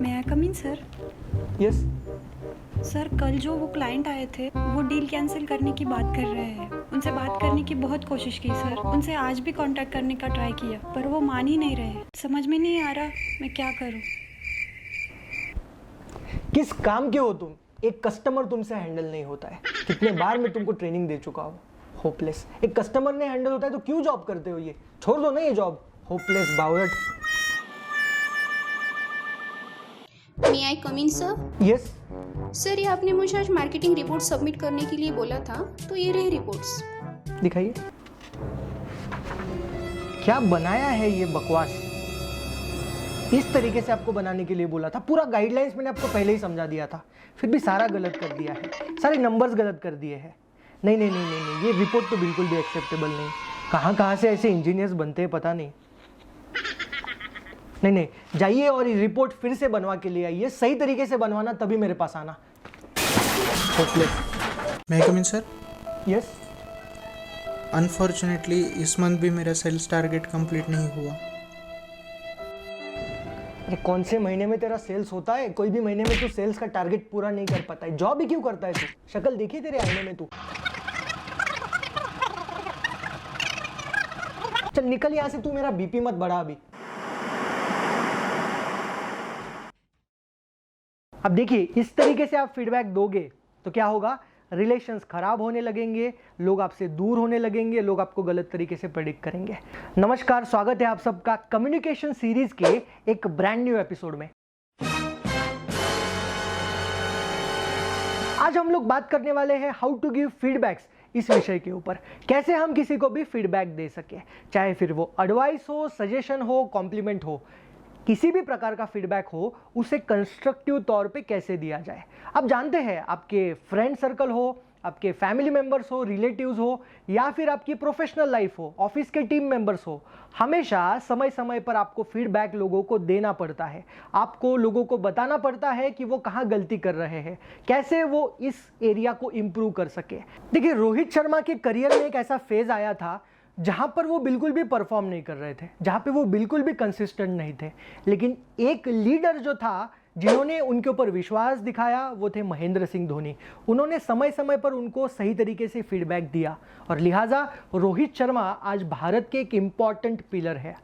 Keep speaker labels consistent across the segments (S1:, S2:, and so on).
S1: मैं आई कम इन sir?
S2: Yes.
S1: Sir कल जो वो क्लाइंट आए थे वो डील कैंसिल करने की बात कर रहे हैं। उनसे बात करने की बहुत कोशिश की सर, उनसे आज भी कांटेक्ट करने का ट्राई किया पर वो मान ही नहीं रहे। समझ में नहीं आ रहा मैं क्या करूं।
S2: किस काम के हो तुम? एक कस्टमर तुमसे हैंडल नहीं होता है। कितने बार मैं तुमको ट्रेनिंग दे चुका हूँ। होपलेस। एक कस्टमर ने हैंडल होता है तो क्यों जॉब करते हो? ये छोड़ दो ना ये जॉब। होपलेस बावरट।
S3: मे आई कम इन सर?
S2: यस।
S3: सर ये आपने मुझे आज मार्केटिंग रिपोर्ट सबमिट करने के लिए बोला था, तो ये रही रिपोर्ट्स।
S2: दिखाइए क्या बनाया है ये बकवास। इस तरीके से आपको बनाने के लिए बोला था। पूरा गाइडलाइंस मैंने आपको पहले ही समझा दिया था, फिर भी सारा गलत कर दिया है। सारे नंबर्स गलत कर दिए हैं। नहीं नहीं नहीं नहीं नहीं, ये रिपोर्ट तो बिल्कुल भी एक्सेप्टेबल नहीं। कहाँ से ऐसे इंजीनियर्स बनते हैं पता नहीं। नहीं नहीं, जाइए और ये रिपोर्ट फिर से बनवा के लिए आइए। सही तरीके से बनवाना, तभी मेरे पास आना।
S4: मैं कम इन सर?
S2: यस।
S4: अनफॉर्चुनेटली इस मंथ भी मेरा सेल्स टारगेट कंप्लीट नहीं हुआ।
S2: अरे कौन से महीने में तेरा सेल्स होता है? कोई भी महीने में तू सेल्स का टारगेट पूरा नहीं कर पाता है। जॉब ही क्यों करता है तू? शक्ल देखी तेरे आईने में तू? चल निकल यहां से, तू मेरा बीपी मत बढ़ा अभी। अब देखिए, इस तरीके से आप फीडबैक दोगे तो क्या होगा? रिलेशंस खराब होने लगेंगे, लोग आपसे दूर होने लगेंगे, लोग आपको गलत तरीके से प्रेडिक्ट करेंगे। नमस्कार, स्वागत है आप सबका कम्युनिकेशन सीरीज के एक ब्रांड न्यू एपिसोड में। आज हम लोग बात करने वाले हैं हाउ टू गिव फीडबैक्स इस विषय के ऊपर। कैसे हम किसी को भी फीडबैक दे सके, चाहे फिर वो एडवाइस हो, सजेशन हो, कॉम्प्लीमेंट हो, किसी भी प्रकार का फीडबैक हो, उसे कंस्ट्रक्टिव तौर पे कैसे दिया जाए। आप जानते हैं, आपके फ्रेंड सर्कल हो, आपके फैमिली मेंबर्स हो, रिलेटिव्स हो, या फिर आपकी प्रोफेशनल लाइफ हो, ऑफिस के टीम मेंबर्स हो, हमेशा समय समय पर आपको फीडबैक लोगों को देना पड़ता है। आपको लोगों को बताना पड़ता है कि वो कहाँ गलती कर रहे हैं, कैसे वो इस एरिया को इम्प्रूव कर सके। देखिए, रोहित शर्मा के करियर में एक ऐसा फेज आया था जहां पर वो बिल्कुल भी परफॉर्म नहीं कर रहे थे, जहां पे वो बिल्कुल भी कंसिस्टेंट नहीं थे। लेकिन एक लीडर जो था, जिन्होंने उनके ऊपर विश्वास दिखाया, वो थे महेंद्र सिंह धोनी। उन्होंने समय समय पर उनको सही तरीके से फीडबैक दिया और लिहाजा रोहित शर्मा आज भारत के एक इम्पॉर्टेंट पिलर है।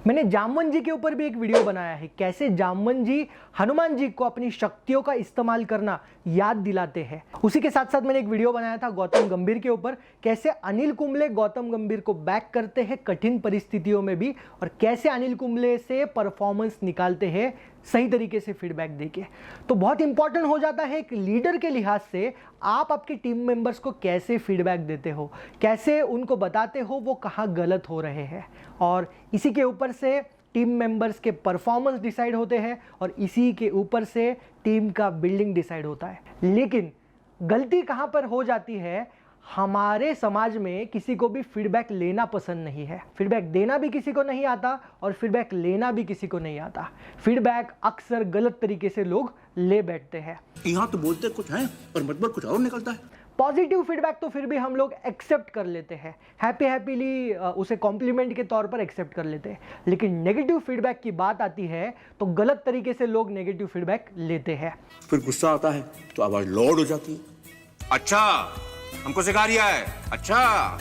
S2: मैंने जामवन जी के ऊपर भी एक वीडियो बनाया है, कैसे जामवन जी हनुमान जी को अपनी शक्तियों का इस्तेमाल करना याद दिलाते हैं। उसी के साथ साथ मैंने एक वीडियो बनाया था गौतम गंभीर के ऊपर, कैसे अनिल कुंबले गौतम गंभीर को बैक करते हैं कठिन परिस्थितियों में भी, और कैसे अनिल कुंबले से परफॉर्मेंस निकालते हैं सही तरीके से फीडबैक देके। तो बहुत इंपॉर्टेंट हो जाता है एक लीडर के लिहाज से, आप आपके टीम मेंबर्स को कैसे फीडबैक देते हो, कैसे उनको बताते हो वो कहाँ गलत हो रहे हैं। और इसी के ऊपर से टीम मेंबर्स के परफॉर्मेंस डिसाइड होते हैं और इसी के ऊपर से टीम का बिल्डिंग डिसाइड होता है। लेकिन गलती कहाँ पर हो जाती है? हमारे समाज में किसी को भी फीडबैक लेना पसंद नहीं है, फीडबैक देना भी किसी को नहीं आता और फीडबैक लेना भी किसी को नहीं आता। फीडबैक अक्सर गलत तरीके से लोग ले बैठते हैं।
S5: यहाँ तो बोलते कुछ हैं और मतलब कुछ और निकलता है।
S2: पॉजिटिव फीडबैक तो फिर भी हम लोग एक्सेप्ट कर लेते हैं, हैप्पीली उसे कॉम्प्लीमेंट के तौर पर एक्सेप्ट कर लेते हैं। लेकिन नेगेटिव फीडबैक की बात आती है तो गलत तरीके से लोग नेगेटिव फीडबैक लेते हैं।
S5: फिर गुस्सा आता है तो आवाज लॉर्ड हो जाती है। अच्छा, हमको सिखा रिया है। अच्छा,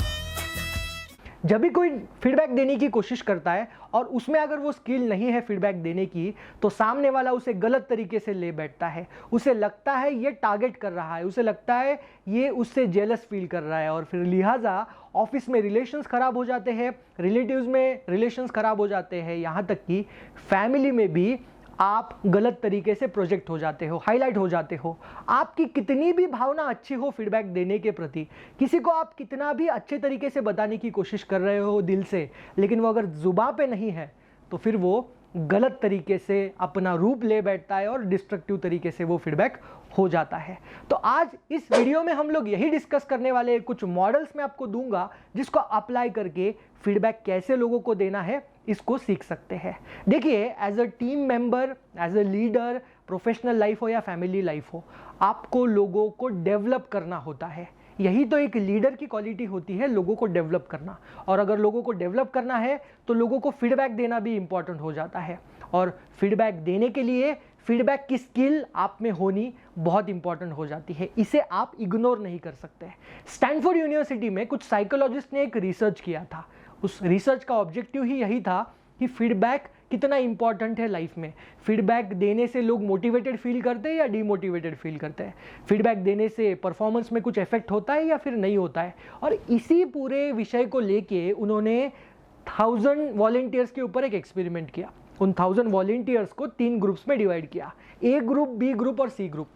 S2: जब भी कोई फीडबैक देने की कोशिश करता है और उसमें अगर वो स्किल नहीं है फीडबैक देने की, तो सामने वाला उसे गलत तरीके से ले बैठता है। उसे लगता है ये टारगेट कर रहा है, उसे लगता है ये उससे जेलस फील कर रहा है, और फिर लिहाजा ऑफिस में रिलेशंस खराब हो जाते हैं, रिलेटिव्स में रिलेशंस खराब हो जाते हैं, यहाँ तक कि फैमिली में भी आप गलत तरीके से प्रोजेक्ट हो जाते हो, हाईलाइट हो जाते हो। आपकी कितनी भी भावना अच्छी हो फीडबैक देने के प्रति, किसी को आप कितना भी अच्छे तरीके से बताने की कोशिश कर रहे हो दिल से, लेकिन वो अगर जुबान पे नहीं है तो फिर वो गलत तरीके से अपना रूप ले बैठता है और डिस्ट्रक्टिव तरीके से वो फीडबैक हो जाता है। तो आज इस वीडियो में हम लोग यही डिस्कस करने वाले हैं। कुछ मॉडल्स मैं आपको दूंगा जिसको अप्लाई करके फीडबैक कैसे लोगों को देना है इसको सीख सकते हैं। देखिए, as a team member, as a leader, professional life हो या फैमिली लाइफ हो, आपको लोगों को डेवलप करना होता है। यही तो एक लीडर की क्वालिटी होती है, लोगों को डेवलप करना। और अगर लोगों को डेवलप करना है तो लोगों को फीडबैक देना भी इंपॉर्टेंट हो जाता है। और फीडबैक देने के लिए फीडबैक की स्किल आप में होनी बहुत इंपॉर्टेंट हो जाती है, इसे आप इग्नोर नहीं कर सकते। स्टैनफोर्ड यूनिवर्सिटी में कुछ साइकोलॉजिस्ट ने एक रिसर्च किया था। उस रिसर्च का ऑब्जेक्टिव ही यही था कि फीडबैक कितना इंपॉर्टेंट है लाइफ में। फीडबैक देने से लोग मोटिवेटेड फील करते हैं या डीमोटिवेटेड फील करते हैं, फीडबैक देने से परफॉर्मेंस में कुछ इफेक्ट होता है या फिर नहीं होता है। और इसी पूरे विषय को लेके उन्होंने 1000 वॉलेंटियर्स के ऊपर एक एक्सपेरिमेंट किया। उन 1000 वॉलेंटियर्स को 3 ग्रुप्स में डिवाइड किया, ए ग्रुप, बी ग्रुप और सी ग्रुप।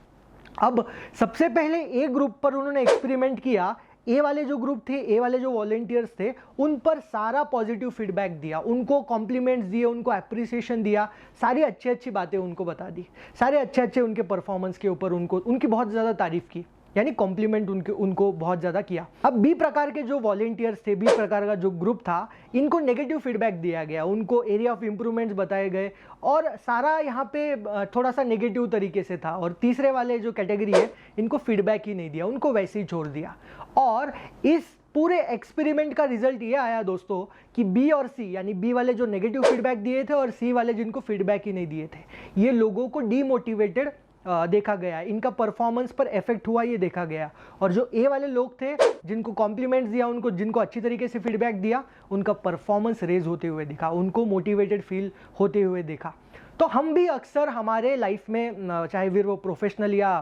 S2: अब सबसे पहले ए ग्रुप पर उन्होंने एक्सपेरिमेंट किया। ए वाले जो ग्रुप थे, ए वाले जो वॉलेंटियर्स थे, उन पर सारा पॉजिटिव फीडबैक दिया, उनको कॉम्प्लीमेंट्स दिए, उनको अप्रिसिएशन दिया, सारी अच्छी अच्छी बातें उनको बता दी, सारे अच्छे अच्छे उनके परफॉर्मेंस के ऊपर उनकी बहुत ज़्यादा तारीफ की, यानी कॉम्प्लीमेंट उनको बहुत ज़्यादा किया। अब बी प्रकार के जो वॉलेंटियर्स थे, बी प्रकार का जो ग्रुप था, इनको नेगेटिव फीडबैक दिया गया, उनको एरिया ऑफ इम्प्रूवमेंट्स बताए गए और सारा यहाँ पे थोड़ा सा नेगेटिव तरीके से था। और तीसरे वाले जो कैटेगरी है, इनको फीडबैक ही नहीं दिया, उनको वैसे ही छोड़ दिया। और इस पूरे एक्सपेरिमेंट का रिजल्ट ये आया दोस्तों कि बी और सी, यानी बी वाले जो नेगेटिव फीडबैक दिए थे और सी वाले जिनको फीडबैक ही नहीं दिए थे, ये लोगों को डीमोटिवेटेड देखा गया, इनका परफॉर्मेंस पर इफेक्ट हुआ ये देखा गया। और जो ए वाले लोग थे, जिनको कॉम्प्लीमेंट्स दिया, जिनको अच्छी तरीके से फीडबैक दिया, उनका परफॉर्मेंस रेज होते हुए दिखा, उनको मोटिवेटेड फील होते हुए देखा। तो हम भी अक्सर हमारे लाइफ में, चाहे फिर वो प्रोफेशनल या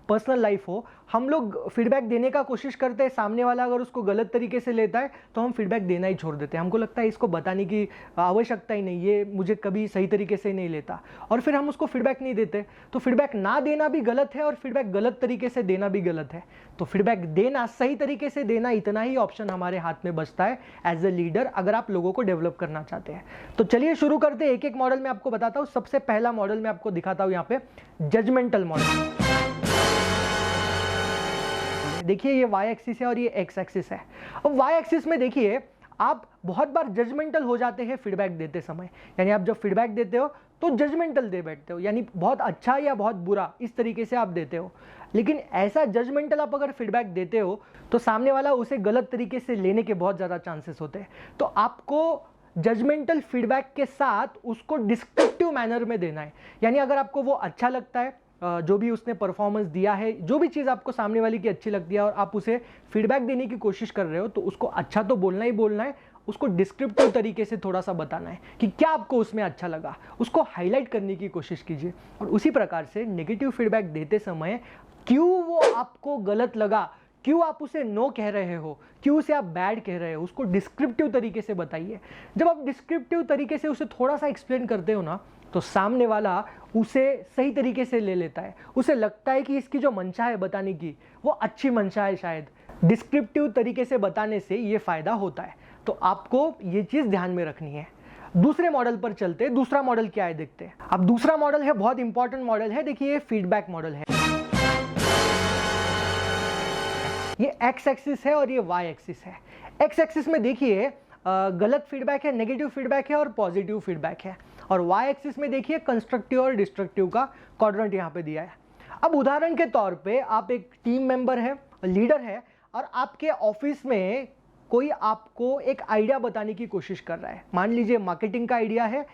S2: पर्सनल लाइफ हो, हम लोग फीडबैक देने का कोशिश करते हैं। सामने वाला अगर उसको गलत तरीके से लेता है तो हम फीडबैक देना ही छोड़ देते हैं। हमको लगता है इसको बताने की आवश्यकता ही नहीं, ये मुझे कभी सही तरीके से नहीं लेता, और फिर हम उसको फीडबैक नहीं देते। तो फीडबैक ना देना भी गलत है और फीडबैक गलत तरीके से देना भी गलत है। तो फीडबैक देना, सही तरीके से देना, इतना ही ऑप्शन हमारे हाथ में बचता है एज ए लीडर, अगर आप लोगों को डेवलप करना चाहते हैं। तो चलिए शुरू करते हैं। एक एक मॉडल में आपको बताता हूँ। सबसे पहला मॉडल में आपको दिखाता हूँ यहाँ पे, जजमेंटल मॉडल। देखिए ये वाई एक्सिस है और ये एक्स एक्सिस है। अब वाई एक्सिस में देखिए, आप बहुत बार जजमेंटल हो जाते हैं फीडबैक देते समय, यानी आप जब फीडबैक देते हो तो जजमेंटल दे बैठते हो, यानी बहुत अच्छा या बहुत बुरा इस तरीके से आप देते हो। लेकिन ऐसा जजमेंटल आप अगर फीडबैक देते हो तो सामने वाला उसे गलत तरीके से लेने के बहुत ज़्यादा चांसेस होते हैं। तो आपको जजमेंटल फीडबैक के साथ उसको डिस्क्रिप्टिव मैनर में देना है, यानी अगर आपको वो अच्छा लगता है, जो भी उसने परफॉर्मेंस दिया है, जो भी चीज़ आपको सामने वाले की अच्छी लगती है और आप उसे फीडबैक देने की कोशिश कर रहे हो, तो उसको अच्छा तो बोलना ही बोलना है, उसको डिस्क्रिप्टिव तरीके से थोड़ा सा बताना है कि क्या आपको उसमें अच्छा लगा, उसको हाईलाइट करने की कोशिश कीजिए। और उसी प्रकार से नेगेटिव फीडबैक देते समय क्यों वो आपको गलत लगा, क्यों आप उसे नो कह रहे हो, क्यों उसे आप बैड कह रहे हो, उसको डिस्क्रिप्टिव तरीके से बताइए। जब आप डिस्क्रिप्टिव तरीके से उसे थोड़ा सा एक्सप्लेन करते हो ना, तो सामने वाला उसे सही तरीके से ले लेता है, उसे लगता है कि इसकी जो मंशा है बताने की वो अच्छी मंशा है। शायद डिस्क्रिप्टिव तरीके से बताने से ये फायदा होता है। तो आपको ये चीज़ ध्यान में रखनी है। दूसरे मॉडल पर चलते हैं। दूसरा मॉडल क्या है देखते हैं। अब दूसरा मॉडल है, बहुत इंपॉर्टेंट मॉडल है। देखिए ये फीडबैक मॉडल है। ये एक्स एक्सिस है और ये वाई एक्सिस है। एक्स एक्सिस में देखिए गलत फीडबैक है, नेगेटिव फीडबैक है और पॉजिटिव फीडबैक है। और वाई एक्सिस में देखिए कंस्ट्रक्टिव और डिस्ट्रक्टिव का क्वाड्रेंट यहाँ पे दिया है। अब उदाहरण के तौर पे आप एक टीम मेंबर है, लीडर है, और आपके ऑफिस में कोई आपको एक आइडिया बताने की कोशिश कर रहा है। मान लीजिए मार्केटिंग का आइडिया है,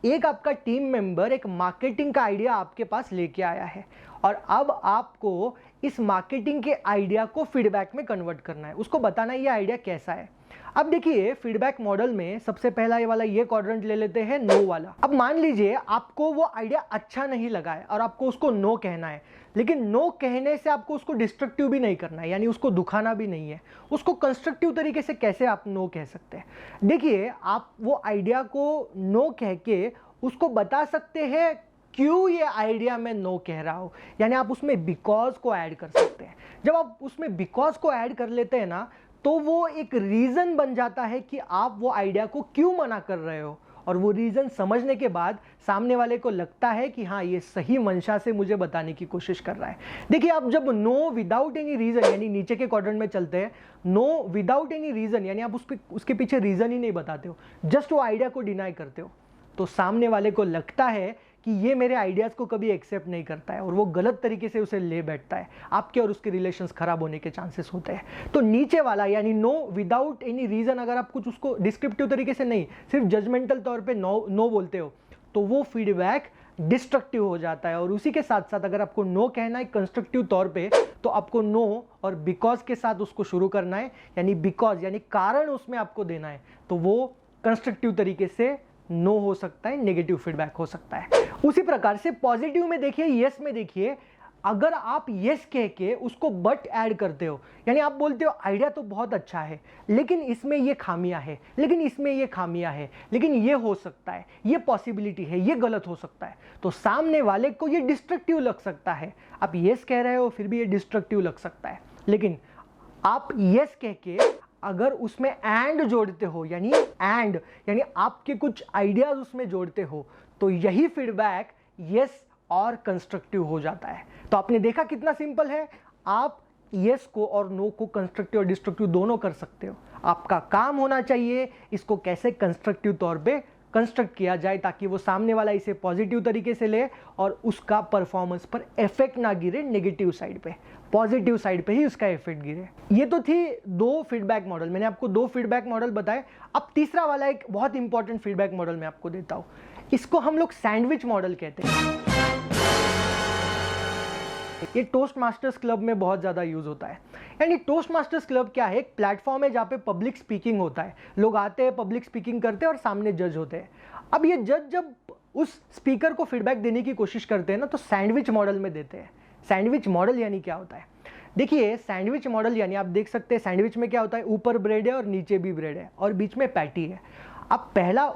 S2: एक आपका टीम मेंबर एक मार्केटिंग का आइडिया आपके पास लेके आया है और अब आपको इस मार्केटिंग के आइडिया को फीडबैक में कन्वर्ट करना है, उसको बताना ये आइडिया कैसा है। अब देखिए फीडबैक मॉडल में सबसे पहला ये वाला ये क्वाड्रेंट ले लेते हैं, नो वाला। अब मान लीजिए आपको वो आइडिया अच्छा नहीं लगा है और आपको उसको नो कहना है, लेकिन नो कहने से आपको उसको डिस्ट्रक्टिव भी नहीं करना है, यानी उसको दुखाना भी नहीं है। उसको कंस्ट्रक्टिव तरीके से कैसे आप नो कह सकते हैं? देखिए आप वो आइडिया को नो कह के उसको बता सकते हैं क्यों ये आइडिया मैं नो कह रहा हूँ, यानी आप उसमें बिकॉज को ऐड कर सकते हैं। जब आप उसमें बिकॉज को ऐड कर लेते हैं ना, तो वो एक रीज़न बन जाता है कि आप वो आइडिया को क्यों मना कर रहे हो, और वो रीज़न समझने के बाद सामने वाले को लगता है कि हाँ ये सही मंशा से मुझे बताने की कोशिश कर रहा है। देखिए आप जब नो विदाउट एनी रीज़न, यानी नीचे के क्वाड्रेंट में चलते हैं, नो विदाउट एनी रीज़न, यानी आप उसके पीछे रीज़न ही नहीं बताते हो, जस्ट वो आइडिया को डिनाई करते हो, तो सामने वाले को लगता है कि ये मेरे आइडियाज़ को कभी एक्सेप्ट नहीं करता है और वो गलत तरीके से उसे ले बैठता है। आपके और उसके रिलेशंस खराब होने के चांसेस होते हैं। तो नीचे वाला यानी नो विदाउट एनी रीज़न, अगर आप कुछ उसको डिस्क्रिप्टिव तरीके से नहीं, सिर्फ जजमेंटल तौर पे नो बोलते हो, तो वो फीडबैक डिस्ट्रक्टिव हो जाता है। और उसी के साथ साथ अगर आपको नो कहना है कंस्ट्रक्टिव तौर पे, तो आपको नो और बिकॉज के साथ उसको शुरू करना है, यानी बिकॉज यानी कारण उसमें आपको देना है, तो वो कंस्ट्रक्टिव तरीके से नो हो सकता है, नेगेटिव फीडबैक हो सकता है। उसी प्रकार से पॉजिटिव में देखिए, यस में देखिए, अगर आप यस कह के उसको बट ऐड करते हो, यानी आप बोलते हो आइडिया तो बहुत अच्छा है लेकिन इसमें ये खामियां है, लेकिन इसमें ये खामियां है, लेकिन ये हो सकता है, ये पॉसिबिलिटी है, ये गलत हो सकता है, तो सामने वाले को ये डिस्ट्रक्टिव लग सकता है। आप यस कह रहे हो फिर भी ये डिस्ट्रक्टिव लग सकता है। लेकिन आप यस कह के अगर उसमें एंड जोड़ते हो, यानी एंड यानी आपके कुछ आइडियाज उसमें जोड़ते हो, तो यही फीडबैक यस और कंस्ट्रक्टिव हो जाता है। तो आपने देखा कितना सिंपल है, आप यस को और नो को कंस्ट्रक्टिव और डिस्ट्रक्टिव दोनों कर सकते हो। आपका काम होना चाहिए इसको कैसे कंस्ट्रक्टिव तौर पे कंस्ट्रक्ट किया जाए ताकि वो सामने वाला इसे पॉजिटिव तरीके से ले और उसका परफॉर्मेंस पर इफेक्ट ना गिरे नेगेटिव साइड पे, पॉजिटिव साइड पे ही उसका इफेक्ट गिरे। ये तो थी 2 फीडबैक मॉडल, मैंने आपको 2 फीडबैक मॉडल बताए। अब तीसरा वाला एक बहुत इंपॉर्टेंट फीडबैक मॉडल मैं आपको देता हूं, इसको हम लोग सैंडविच मॉडल कहते हैं। ये टोस्ट मास्टर्स क्लब में बहुत ज़्यादा यूज़ होता है। यानी टोस्ट मास्टर्स क्लब क्या है, एक प्लेटफॉर्म है जहाँ पे पब्लिक स्पीकिंग होता है, लोग आते हैं, पब्लिक स्पीकिंग करते हैं और सामने जज होते हैं। अब ये जज जब उस स्पीकर को फीडबैक देने की कोशिश करते हैं ना, तो सैंडविच मॉडल में देते हैं। सैंडविच मॉडल यानी क्या होता है, देखिए सैंडविच मॉडल यानी आप देख सकते हैं सैंडविच में क्या होता है, ऊपर ब्रेड है और नीचे भी ब्रेड है और बीच में पैटी है। अब पहला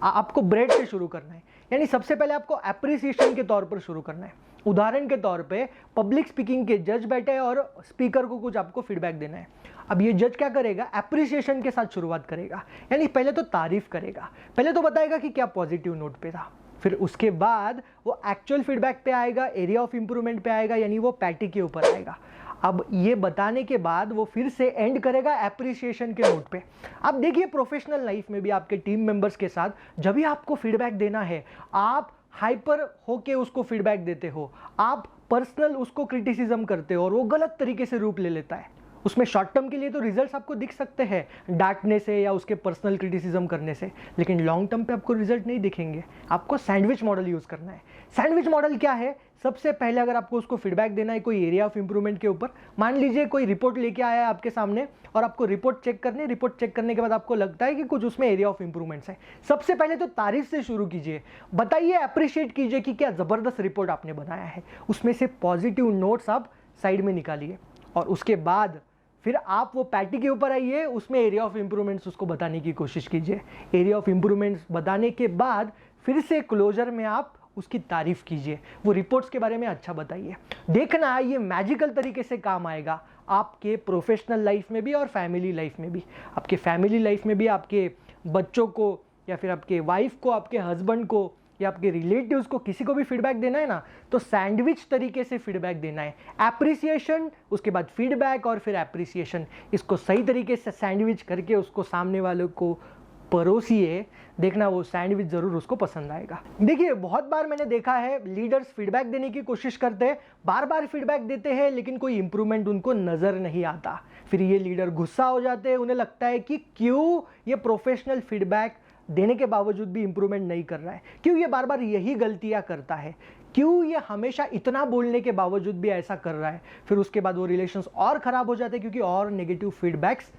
S2: आपको ब्रेड से शुरू करना है, यानी सबसे पहले आपको एप्रिसिएशन के तौर पर शुरू करना है। उदाहरण के तौर पे पब्लिक स्पीकिंग के जज बैठे हैं और स्पीकर को कुछ आपको फीडबैक देना है। अब ये जज क्या करेगा, एप्रिसिएशन के साथ शुरुआत करेगा, यानी पहले तो तारीफ करेगा, पहले तो बताएगा कि क्या पॉजिटिव नोट पे था, फिर उसके बाद वो एक्चुअल फीडबैक पे आएगा, एरिया ऑफ इंप्रूवमेंट पे आएगा, यानी वो पैटी के ऊपर आएगा। अब ये बताने के बाद वो फिर से एंड करेगा एप्रिसिएशन के नोट पे। अब देखिए प्रोफेशनल लाइफ में भी आपके टीम मेंबर्स के साथ जब भी आपको फीडबैक देना है, आप हाइपर होके उसको फीडबैक देते हो, आप पर्सनल उसको क्रिटिसिज्म करते हो और वो गलत तरीके से रूप ले लेता है। उसमें शॉर्ट टर्म के लिए तो रिजल्ट्स आपको दिख सकते हैं डांटने से या उसके पर्सनल क्रिटिसिज्म करने से, लेकिन लॉन्ग टर्म पे आपको रिजल्ट नहीं दिखेंगे। आपको सैंडविच मॉडल यूज़ करना है। सैंडविच मॉडल क्या है, सबसे पहले अगर आपको उसको फीडबैक देना है कोई एरिया ऑफ इंप्रूवमेंट के ऊपर, मान लीजिए कोई रिपोर्ट लेके आया है आपके सामने और आपको रिपोर्ट चेक करने के बाद आपको लगता है कि कुछ उसमें एरिया ऑफ इंप्रूवमेंट्स है। सबसे पहले तो तारीफ से शुरू कीजिए, बताइए, अप्रिशिएट कीजिए कि क्या ज़बरदस्त रिपोर्ट आपने बनाया है, उसमें से पॉजिटिव नोट्स आप साइड में निकालिए और उसके बाद फिर आप वो पैटी के ऊपर आइए, उसमें एरिया ऑफ इंप्रूवमेंट्स उसको बताने की कोशिश कीजिए। एरिया ऑफ इंप्रूवमेंट्स बताने के बाद फिर से क्लोजर में आप उसकी तारीफ कीजिए, वो रिपोर्ट्स के बारे में अच्छा बताइए। देखना ये मैजिकल तरीके से काम आएगा आपके प्रोफेशनल लाइफ में भी और फैमिली लाइफ में भी। आपके फैमिली लाइफ में भी आपके बच्चों को या फिर आपके वाइफ को, आपके हस्बैंड को या आपके रिलेटिव्स को, किसी को भी फीडबैक देना है ना, तो सैंडविच तरीके से फीडबैक देना है। एप्रिसिएशन, उसके बाद फीडबैक और फिर एप्रिसिएशन, इसको सही तरीके से सैंडविच करके उसको सामने वालों को परोसिए, देखना वो सैंडविच ज़रूर उसको पसंद आएगा। देखिए बहुत बार मैंने देखा है लीडर्स फीडबैक देने की कोशिश करते हैं, बार बार फीडबैक देते हैं लेकिन कोई इंप्रूवमेंट उनको नज़र नहीं आता। फिर ये लीडर गुस्सा हो जाते हैं, उन्हें लगता है कि क्यों ये प्रोफेशनल फीडबैक देने के बावजूद भी इंप्रूवमेंट नहीं कर रहा है, क्यों ये बार बार यही गलतियां करता है, क्यों ये हमेशा इतना बोलने के बावजूद भी ऐसा कर रहा है। फिर उसके बाद वो रिलेशंस और ख़राब हो जाते हैं क्योंकि और नेगेटिव फीडबैक्स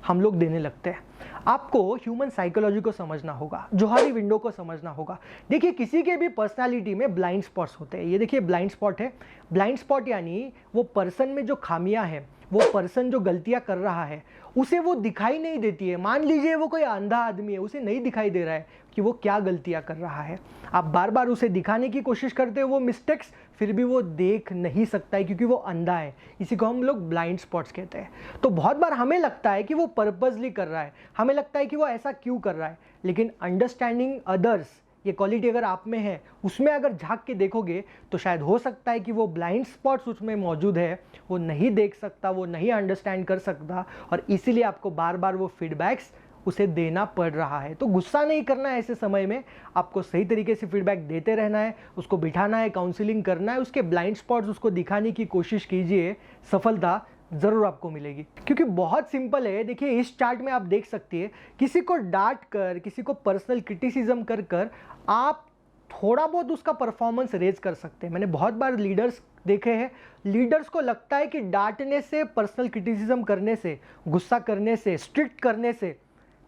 S2: हम लोग देने लगते हैं। आपको ह्यूमन साइकोलॉजी को समझना होगा, जोहारी विंडो को समझना होगा। देखिए किसी के भी पर्सनालिटी में ब्लाइंड स्पॉट्स होते हैं। ये देखिए ब्लाइंड स्पॉट है। ब्लाइंड स्पॉट यानी वो पर्सन में जो खामियां हैं, वो पर्सन जो गलतियां कर रहा है उसे वो दिखाई नहीं देती है। मान लीजिए वो कोई अंधा आदमी है, उसे नहीं दिखाई दे रहा है कि वो क्या गलतियां कर रहा है। आप बार बार उसे दिखाने की कोशिश करते हो वो मिस्टेक्स, फिर भी वो देख नहीं सकता है क्योंकि वो अंधा है। इसी को हम लोग ब्लाइंड स्पॉट्स कहते हैं। तो बहुत बार हमें लगता है कि वो पर्पसली कर रहा है, हमें लगता है कि वो ऐसा क्यों कर रहा है, लेकिन अंडरस्टैंडिंग अदर्स, ये क्वालिटी अगर आप में है, उसमें अगर झांक के देखोगे तो शायद हो सकता है कि वो ब्लाइंड स्पॉट्स उसमें मौजूद है, वो नहीं देख सकता, वो नहीं अंडरस्टैंड कर सकता और इसीलिए आपको बार बार वो फीडबैक्स उसे देना पड़ रहा है। तो गुस्सा नहीं करना है, ऐसे समय में आपको सही तरीके से फीडबैक देते रहना है, उसको बिठाना है, काउंसलिंग करना है, उसके ब्लाइंड स्पॉट्स उसको दिखाने की कोशिश कीजिए, सफलता ज़रूर आपको मिलेगी। क्योंकि बहुत सिंपल है। देखिए इस चार्ट में आप देख सकती है, किसी को डांट कर, किसी को पर्सनल क्रिटिसिज्म कर कर आप थोड़ा बहुत उसका परफॉर्मेंस रेज कर सकते हैं। मैंने बहुत बार लीडर्स देखे हैं, लीडर्स को लगता है कि डांटने से, पर्सनल क्रिटिसिज्म करने से, गुस्सा करने से, स्ट्रिक्ट करने से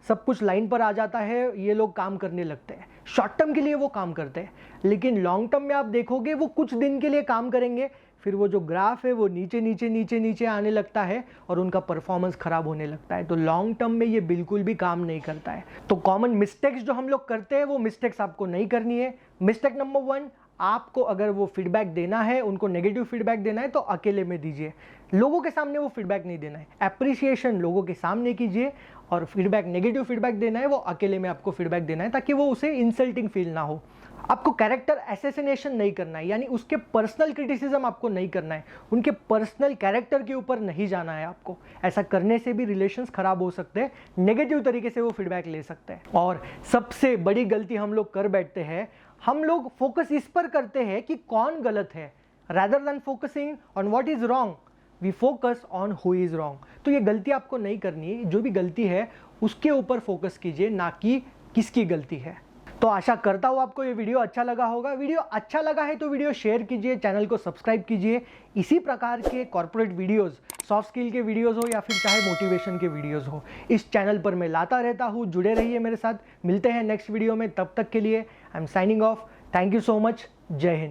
S2: सब कुछ लाइन पर आ जाता है, ये लोग काम करने लगते हैं। शॉर्ट टर्म के लिए वो काम करते हैं, लेकिन लॉन्ग टर्म में आप देखोगे वो कुछ दिन के लिए काम करेंगे, फिर वो जो ग्राफ है वो नीचे नीचे नीचे नीचे आने लगता है और उनका परफॉर्मेंस खराब होने लगता है। तो लॉन्ग टर्म में ये बिल्कुल भी काम नहीं करता है। तो कॉमन मिस्टेक्स जो हम लोग करते हैं वो मिस्टेक्स आपको नहीं करनी है। मिस्टेक नंबर 1, आपको अगर वो फीडबैक देना है, उनको नेगेटिव फीडबैक देना है तो अकेले में दीजिए, लोगों के सामने वो फीडबैक नहीं देना है। एप्रिसिएशन लोगों के सामने कीजिए और फीडबैक, नेगेटिव फीडबैक देना है वो अकेले में आपको फीडबैक देना है, ताकि वो उसे इंसल्टिंग फील ना हो। आपको कैरेक्टर असैसिनेशन नहीं करना है, यानी उसके पर्सनल क्रिटिसिज्म आपको नहीं करना है, उनके पर्सनल कैरेक्टर के ऊपर नहीं जाना है आपको। ऐसा करने से भी रिलेशंस खराब हो सकते हैं, नेगेटिव तरीके से वो फीडबैक ले सकते हैं। और सबसे बड़ी गलती हम लोग कर बैठते हैं, हम लोग फोकस इस पर करते हैं कि कौन गलत है, rather than focusing on what is wrong, we focus on who is wrong। तो ये गलती आपको नहीं करनी है, जो भी गलती है उसके ऊपर फोकस कीजिए, ना कि किसकी गलती है। तो आशा करता हूँ आपको ये वीडियो अच्छा लगा होगा। वीडियो अच्छा लगा है तो वीडियो शेयर कीजिए, चैनल को सब्सक्राइब कीजिए। इसी प्रकार के कॉर्पोरेट वीडियोस, सॉफ्ट स्किल के वीडियोस हो या फिर चाहे मोटिवेशन के वीडियोस हो, इस चैनल पर मैं लाता रहता हूँ। जुड़े रहिए मेरे साथ, मिलते हैं नेक्स्ट वीडियो में। तब तक के लिए I am signing off. Thank you so much. जय हिंद।